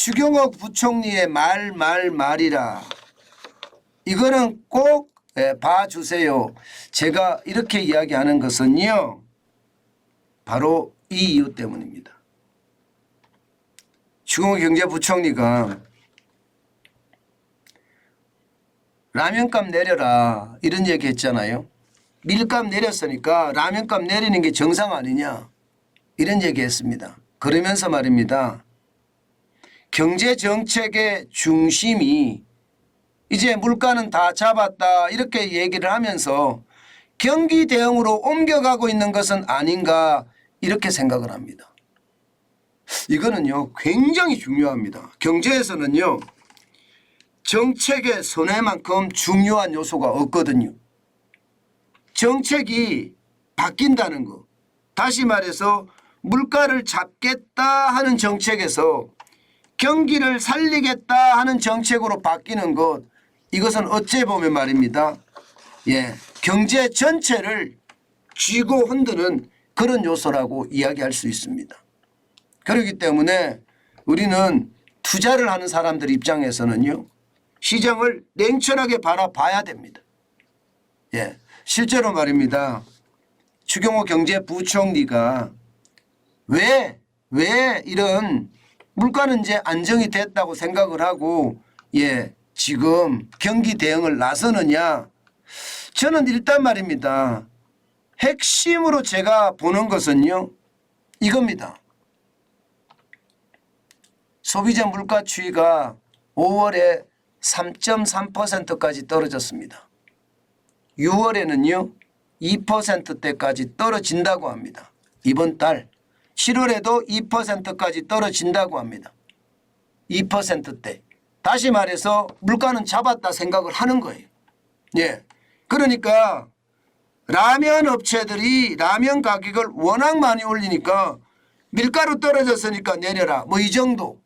추경호 부총리의 말이라. 이거는 꼭 봐주세요. 제가 이렇게 이야기하는 것은요. 바로 이 이유 때문입니다. 추경호 경제부총리가 라면값 내려라 이런 얘기 했잖아요. 밀값 내렸으니까 라면값 내리는 게 정상 아니냐 이런 얘기 했습니다. 그러면서 말입니다. 경제정책의 중심이 이제 물가는 다 잡았다 이렇게 얘기를 하면서 경기 대응으로 옮겨가고 있는 것은 아닌가 이렇게 생각을 합니다. 이거는요 굉장히 중요합니다. 경제에서는요 정책의 손해만큼 중요한 요소가 없거든요. 정책이 바뀐다는 거. 다시 말해서 물가를 잡겠다 하는 정책에서 경기를 살리겠다 하는 정책으로 바뀌는 것. 이것은 어찌 보면 말입니다. 경제 전체를 쥐고 흔드는 그런 요소라고 이야기할 수 있습니다. 그렇기 때문에 우리는 투자를 하는 사람들 입장에서는요. 시장을 냉철하게 바라봐야 됩니다. 실제로 말입니다. 추경호 경제부총리가 왜 이런 물가는 이제 안정이 됐다고 생각을 하고 지금 경기 대응을 나서느냐. 저는 일단 말입니다. 핵심으로 제가 보는 것은요. 이겁니다. 소비자 물가 추이가 5월에 3.3%까지 떨어졌습니다. 6월에는요 2%대까지 떨어진다고 합니다. 이번 달 7월에도 2%까지 떨어진다고 합니다. 2%대. 다시 말해서 물가는 잡았다 생각을 하는 거예요. 그러니까 라면 업체들이 라면 가격을 워낙 많이 올리니까 밀가루 떨어졌으니까 내려라. 뭐 이 정도.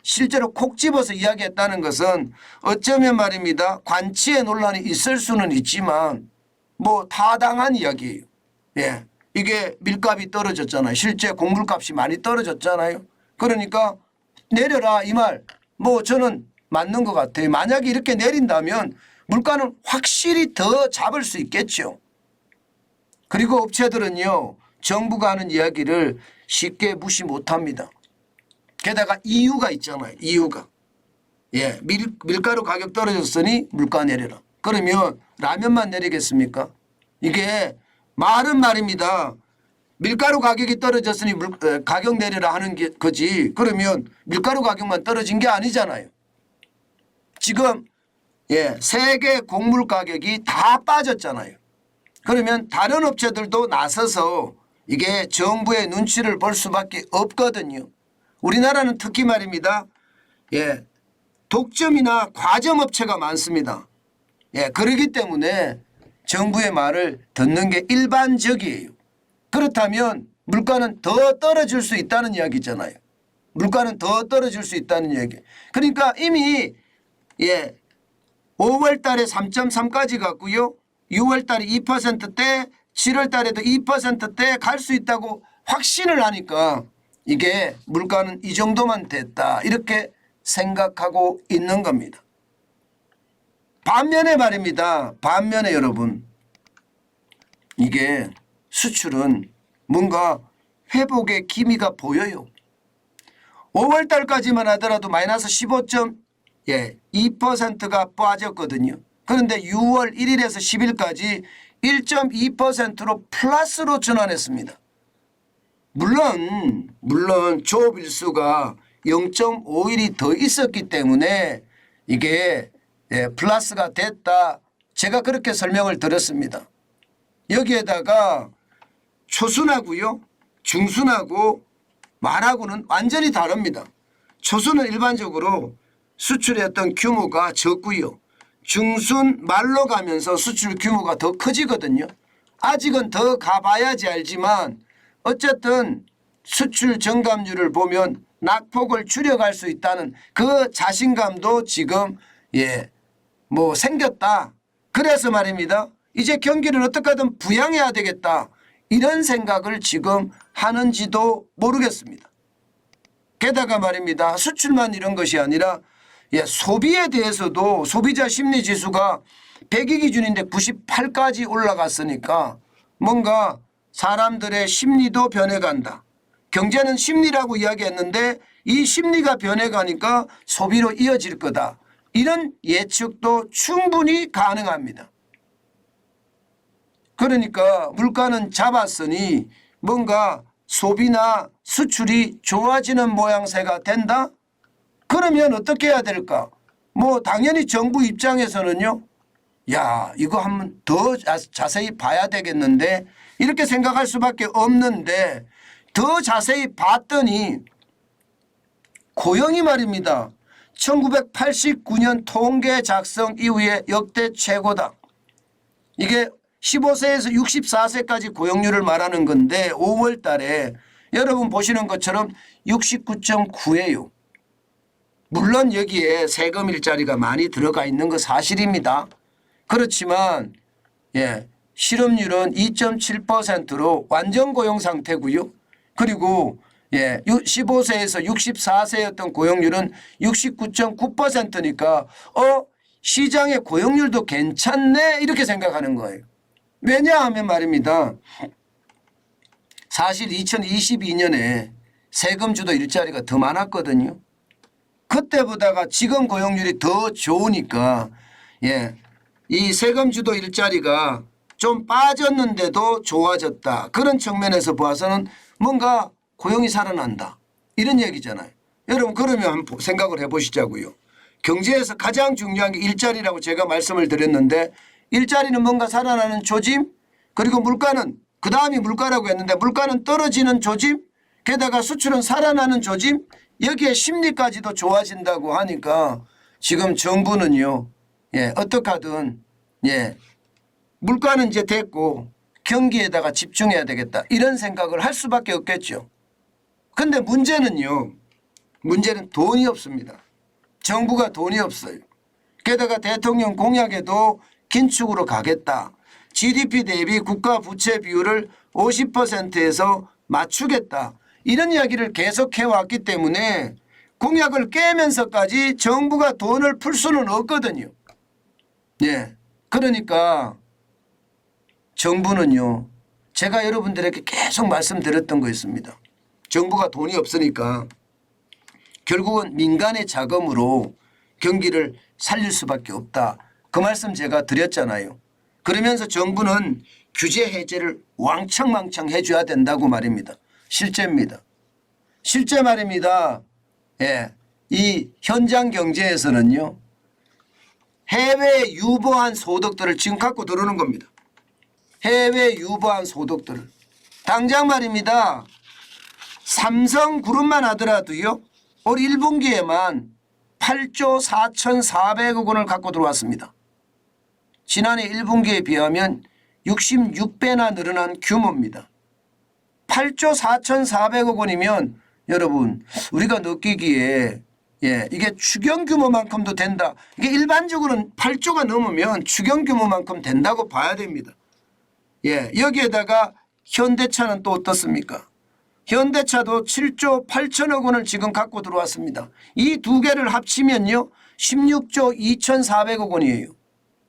실제로 콕 집어서 이야기했다는 것은 어쩌면 말입니다. 관치의 논란이 있을 수는 있지만 타당한 이야기예요. 이게 밀값이 떨어졌잖아요. 실제 곡물값이 많이 떨어졌잖아요. 그러니까 내려라 이 말. 저는 맞는 것 같아요. 만약에 이렇게 내린다면 물가는 확실히 더 잡을 수 있겠죠. 그리고 업체들은요. 정부가 하는 이야기를 쉽게 무시 못합니다. 게다가 이유가 있잖아요. 이유가. 밀가루 가격 떨어졌으니 물가 내려라. 그러면 라면만 내리겠습니까? 이게 말은 말입니다. 밀가루 가격이 떨어졌으니 가격 내려라 하는 거지. 그러면 밀가루 가격만 떨어진 게 아니잖아요. 지금 세계 곡물 가격이 다 빠졌잖아요. 그러면 다른 업체들도 나서서 이게 정부의 눈치를 볼 수밖에 없거든요. 우리나라는 특히 말입니다. 독점이나 과점 업체가 많습니다. 그렇기 때문에 정부의 말을 듣는 게 일반적이에요. 그렇다면 물가는 더 떨어질 수 있다는 이야기잖아요. 물가는 더 떨어질 수 있다는 이야기. 그러니까 이미 5월 달에 3.3까지 갔고요. 6월 달에 2%대 7월 달에도 2%대 갈 수 있다고 확신을 하니까 이게 물가는 이 정도만 됐다 이렇게 생각하고 있는 겁니다. 반면에 말입니다. 반면에 여러분 이게 수출은 뭔가 회복의 기미가 보여요. 5월 달까지만 하더라도 마이너스 15.2%가 빠졌거든요. 그런데 6월 1일에서 10일까지 1.2%로 플러스로 전환했습니다. 물론 조업일수가 0.5일이 더 있었기 때문에 이게 플러스가 됐다. 제가 그렇게 설명을 드렸습니다. 여기에다가 초순하고요. 중순하고 말하고는 완전히 다릅니다. 초순은 일반적으로 수출의 어떤 규모가 적고요. 중순 말로 가면서 수출 규모가 더 커지거든요. 아직은 더 가봐야지 알지만 어쨌든 수출 증감률을 보면 낙폭을 줄여갈 수 있다는 그 자신감도 지금 생겼다. 그래서 말입니다. 이제 경기를 어떻게 하든 부양해야 되겠다. 이런 생각을 지금 하는지도 모르겠습니다. 게다가 말입니다. 수출만 이런 것이 아니라 소비에 대해서도 소비자 심리 지수가 100위 기준인데 98까지 올라갔으니까 뭔가 사람들의 심리도 변해간다. 경제는 심리라고 이야기했는데 이 심리가 변해가니까 소비로 이어질 거다. 이런 예측도 충분히 가능합니다. 그러니까 물가는 잡았으니 뭔가 소비나 수출이 좋아지는 모양새가 된다? 그러면 어떻게 해야 될까? 뭐 당연히 정부 입장에서는요. 야, 이거 한번 더 자세히 봐야 되겠는데 이렇게 생각할 수밖에 없는데 더 자세히 봤더니 고용이 말입니다. 1989년 통계 작성 이후에 역대 최고다. 이게 15세에서 64세까지 고용률을 말하는 건데 5월 달에 여러분 보시는 것처럼 69.9예요. 물론 여기에 세금 일자리가 많이 들어가 있는 거 사실입니다. 그렇지만 실업률은 2.7%로 완전 고용 상태고요. 그리고 15세에서 64세였던 고용률은 69.9%니까 시장의 고용률도 괜찮네 이렇게 생각하는 거예요. 왜냐하면 말입니다. 사실 2022년에 세금 주도 일자리가 더 많았거든요. 그때보다가 지금 고용률이 더 좋으니까 이 세금 주도 일자리가 좀 빠졌는데도 좋아졌다. 그런 측면에서 봐서는 뭔가 고용이 살아난다. 이런 얘기잖아요. 여러분 그러면 한번 생각을 해보시자고요. 경제에서 가장 중요한 게 일자리라고 제가 말씀을 드렸는데 일자리는 뭔가 살아나는 조짐 그리고 물가는 그다음이 물가라고 했는데 물가는 떨어지는 조짐 게다가 수출은 살아나는 조짐 여기에 심리까지도 좋아진다고 하니까 지금 정부는요. 어떻게 하든 물가는 이제 됐고 경기에다가 집중해야 되겠다 이런 생각을 할 수밖에 없겠죠. 그런데 문제는요. 문제는 돈이 없습니다. 정부가 돈이 없어요. 게다가 대통령 공약에도 긴축으로 가겠다. GDP 대비 국가 부채 비율을 50%에서 맞추겠다. 이런 이야기를 계속해왔기 때문에 공약을 깨면서까지 정부가 돈을 풀 수는 없거든요. 그러니까 정부는요. 제가 여러분들에게 계속 말씀드렸던 거 있습니다. 정부가 돈이 없으니까 결국은 민간의 자금으로 경기를 살릴 수밖에 없다. 그 말씀 제가 드렸잖아요. 그러면서 정부는 규제 해제를 왕창 해줘야 된다고 말입니다. 실제입니다. 실제 말입니다. 이 현장 경제에서는요. 해외 유보한 소득들을 지금 갖고 들어오는 겁니다. 해외 유보한 소득들을. 당장 말입니다. 삼성그룹만 하더라도요. 올 1분기에만 8조 4,400억 원을 갖고 들어왔습니다. 지난해 1분기에 비하면 66배나 늘어난 규모입니다. 8조 4,400억 원이면 여러분 우리가 느끼기에 이게 추경 규모만큼도 된다. 이게 일반적으로는 8조가 넘으면 추경 규모만큼 된다고 봐야 됩니다. 여기에다가 현대차는 또 어떻습니까? 현대차도 7조 8천억 원을 지금 갖고 들어왔습니다. 이 두 개를 합치면요. 16조 2,400억 원이에요.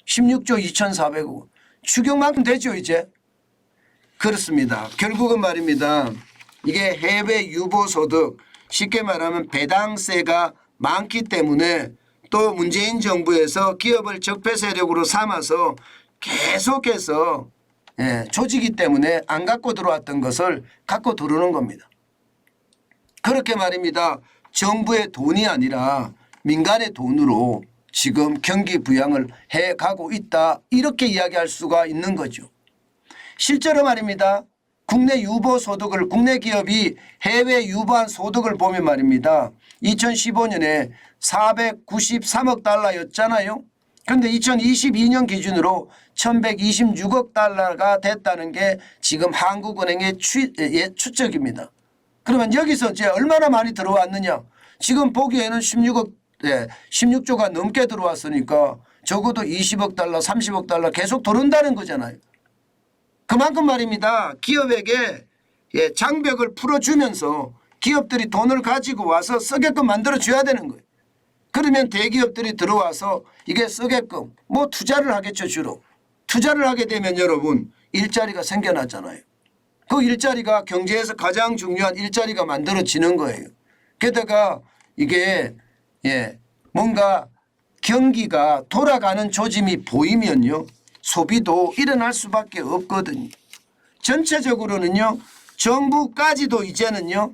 16조 2,400억 원. 추경만큼 되죠 이제. 그렇습니다. 결국은 말입니다. 이게 해외 유보소득 쉽게 말하면 배당세가 많기 때문에 또 문재인 정부에서 기업을 적폐 세력으로 삼아서 계속해서 조지기 때문에 안 갖고 들어왔던 것을 갖고 들어오는 겁니다. 그렇게 말입니다. 정부의 돈이 아니라 민간의 돈으로 지금 경기 부양을 해가고 있다. 이렇게 이야기할 수가 있는 거죠. 실제로 말입니다. 국내 유보 소득을 국내 기업이 해외 유보한 소득을 보면 말입니다. 2015년에 493억 달러였잖아요. 그런데 2022년 기준으로 1126억 달러가 됐다는 게 지금 한국은행의 추적입니다. 그러면 여기서 이제 얼마나 많이 들어왔느냐. 지금 보기에는 16조가 넘게 들어왔으니까 적어도 20억 달러 30억 달러 계속 들어온다는 거잖아요. 그만큼 말입니다. 기업에게 장벽을 풀어주면서 기업들이 돈을 가지고 와서 쓰게끔 만들어 줘야 되는 거예요. 그러면 대기업들이 들어와서 이게 쓰게끔 뭐 투자를 하겠죠. 주로 투자를 하게 되면 여러분 일자리가 생겨나잖아요. 그 일자리가 경제에서 가장 중요한 일자리가 만들어지는 거예요. 게다가 이게 뭔가 경기가 돌아가는 조짐이 보이면요 소비도 일어날 수밖에 없거든요. 전체적으로는요 정부까지도 이제는요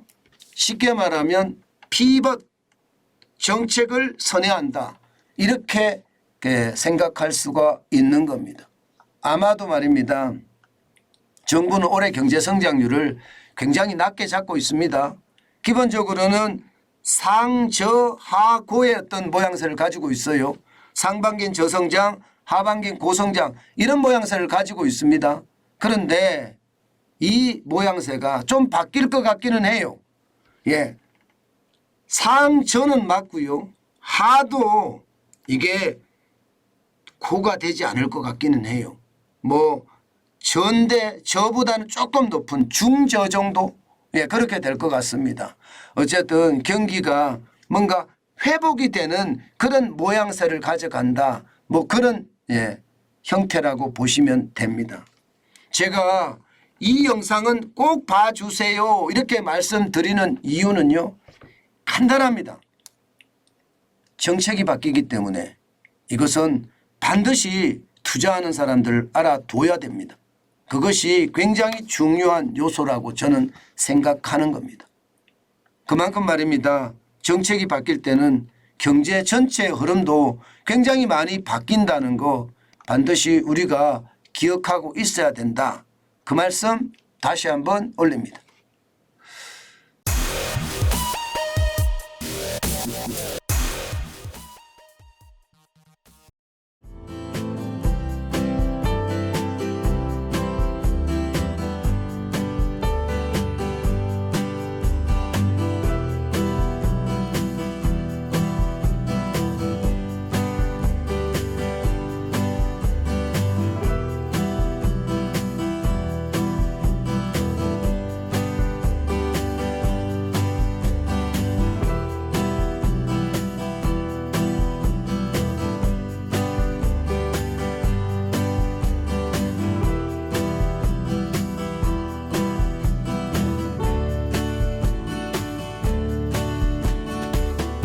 쉽게 말하면 피벗 정책을 선회한다 이렇게 생각할 수가 있는 겁니다. 아마도 말입니다. 정부는 올해 경제 성장률을 굉장히 낮게 잡고 있습니다. 기본적으로는 상저하고의 어떤 모양새를 가지고 있어요. 상반기는 저성장, 하반기는 고성장 이런 모양새를 가지고 있습니다. 그런데 이 모양새가 좀 바뀔 것 같기는 해요. 상저는 맞고요. 하도 이게 고가 되지 않을 것 같기는 해요. 뭐 전대 저보다는 조금 높은 중저 정도 그렇게 될 것 같습니다. 어쨌든 경기가 뭔가 회복이 되는 그런 모양새를 가져간다. 뭐 그런 형태라고 보시면 됩니다. 제가 이 영상은 꼭 봐주세요 이렇게 말씀드리는 이유는요. 간단합니다. 정책이 바뀌기 때문에 이것은 반드시 투자하는 사람들 알아둬야 됩니다. 그것이 굉장히 중요한 요소라고 저는 생각하는 겁니다. 그만큼 말입니다. 정책이 바뀔 때는 경제 전체의 흐름도 굉장히 많이 바뀐다는 거 반드시 우리가 기억하고 있어야 된다. 그 말씀 다시 한번 올립니다.